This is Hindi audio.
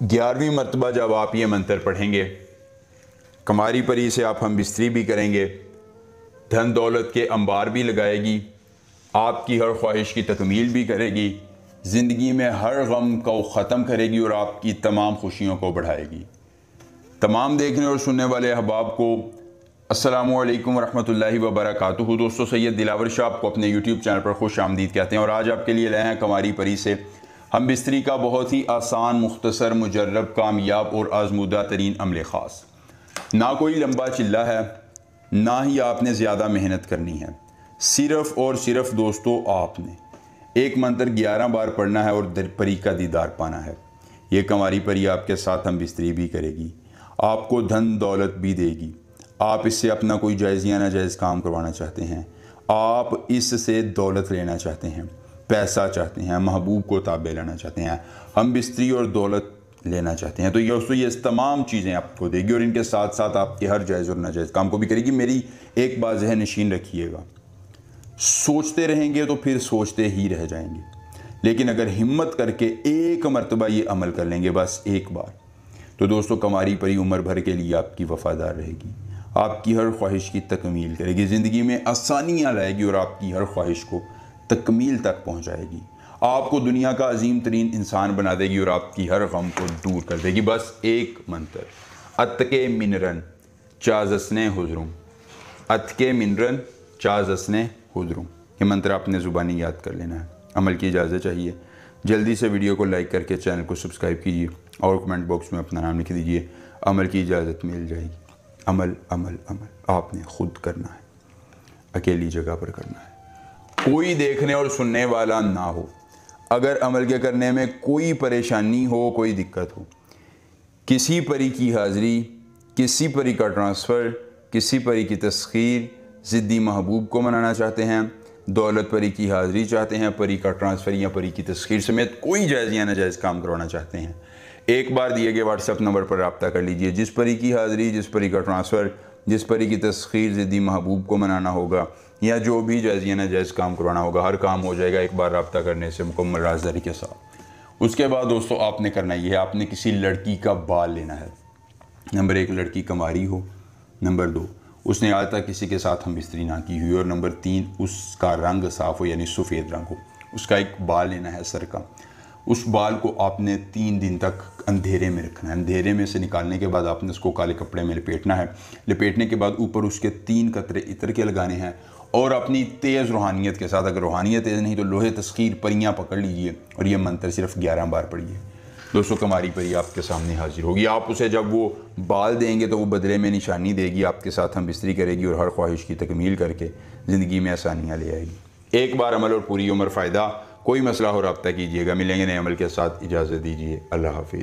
11वीं मरतबा जब आप ये मंत्र पढ़ेंगे, कमारी परी से आप हम बिस्तरी भी करेंगे, धन दौलत के अंबार भी लगाएगी, आपकी हर ख्वाहिश की तकमील भी करेगी, ज़िंदगी में हर गम को ख़त्म करेगी और आपकी तमाम खुशियों को बढ़ाएगी। तमाम देखने और सुनने वाले अहबाब को अस्सलामु अलैकुम रहमतुल्लाहि व बरकातुहू। दोस्तों, सैयद दिलावर शाह आपको अपने यूट्यूब चैनल पर खुश आमदीद कहते हैं और आज आपके लिए लाए हैं कमारी परी से हम बिस्तरी का बहुत ही आसान, मुख्तसर, मुजर्रब, कामयाब और आजमूदा तरीन अमल ख़ास। ना कोई लंबा चिल्ला है, ना ही आपने ज़्यादा मेहनत करनी है। सिर्फ़ और सिर्फ दोस्तों आपने एक मंत्र 11 बार पढ़ना है और परी का दीदार पाना है। ये कमारी परी आपके साथ हम बिस्तरी भी करेगी, आपको धन दौलत भी देगी। आप इससे अपना कोई जायज़ या नाजायज़ काम करवाना चाहते हैं, आप इससे दौलत लेना चाहते हैं, पैसा चाहते हैं, महबूब को ताबे लाना चाहते हैं, हम बिस्तरी और दौलत लेना चाहते हैं, तो ये तमाम चीज़ें आपको देगी और इनके साथ साथ आपके हर जायज़ और नाजायज़ काम को भी करेगी। मेरी एक बात ज़हन नशीन रखिएगा, सोचते रहेंगे तो फिर सोचते ही रह जाएंगे, लेकिन अगर हिम्मत करके एक मरतबा ये अमल कर लेंगे, बस एक बार, तो दोस्तों कमारी परी उम्र भर के लिए आपकी वफ़ादार रहेगी, आपकी हर ख्वाहिश की तकमील करेगी, ज़िंदगी में आसानियाँ लाएगी और आपकी हर ख्वाहिश को तकमील तक पहुँचाएगी, आपको दुनिया का अजीम तरीन इंसान बना देगी और आपकी हर गम को दूर कर देगी। बस एक मंत्र, अतके मिनरन चाजसने हुजरुम, अतके मिनरन चाजसने हुजरुम, ये मंत्र आपने ज़ुबानी याद कर लेना है। अमल की इजाज़त चाहिए, जल्दी से वीडियो को लाइक करके चैनल को सब्सक्राइब कीजिए और कमेंट बॉक्स में अपना नाम लिख दीजिए। अमल की इजाज़त मिल जाएगी। अमल अमल अमल आपने खुद करना है, अकेली जगह पर करना है, कोई देखने और सुनने वाला ना हो। अगर अमल के करने में कोई परेशानी हो, कोई दिक्कत हो, किसी परी की हाज़िरी, किसी परी का ट्रांसफ़र, किसी परी की तस्खीर, ज़िद्दी महबूब को मनाना चाहते हैं, दौलत परी की हाज़िरी चाहते हैं, परी का ट्रांसफ़र या परी की तस्खीर समेत कोई जायज़ या नाजायज़ काम करवाना चाहते हैं, एक बार दिए गए व्हाट्सएप नंबर पर रब्ता कर लीजिए। जिस परी की हाज़िरी, जिस परी का ट्रांसफ़र, जिस परी की तस्खीर ज़िद्दी महबूब को मनाना होगा या जो भी जायज़ या नाजायज़ काम करवाना होगा, हर काम हो जाएगा एक बार रब्ता करने से मुकम्मल राज़दारी के साथ। उसके बाद दोस्तों आपने करना ये है, आपने किसी लड़की का बाल लेना है। नंबर 1 लड़की कमारी हो, नंबर 2 उसने आज तक किसी के साथ हम बिस्तरी ना की हुई, और नंबर 3 उसका रंग साफ़ हो, यानी सफ़ेद रंग हो। उसका एक बाल लेना है सर का। उस बाल को आपने 3 दिन तक अंधेरे में रखना है। अंधेरे में से निकालने के बाद आपने उसको काले कपड़े में लपेटना है। लपेटने के बाद ऊपर उसके 3 कतरे इत्र के लगाने हैं और अपनी तेज़ रूहानियत के साथ, अगर रूहानियत तेज़ नहीं तो लोहे तस्खीर परियाँ पकड़ लीजिए और ये मंत्र सिर्फ 11 बार पढ़िए। दोस्तों कमारी परी आपके सामने हाजिर होगी। आप उसे जब वो बाल देंगे तो वो बदले में निशानी देगी, आपके साथ हम बिस्तरी करेगी और हर ख्वाहिश की तकमील करके ज़िंदगी में आसानियाँ ले आएगी। एक बार अमल और पूरी उम्र फ़ायदा। कोई मसला हो रब्ता कीजिएगा। मिलेंगे नए अमल के साथ, इजाज़त दीजिए। अल्लाह हाफ़िज़।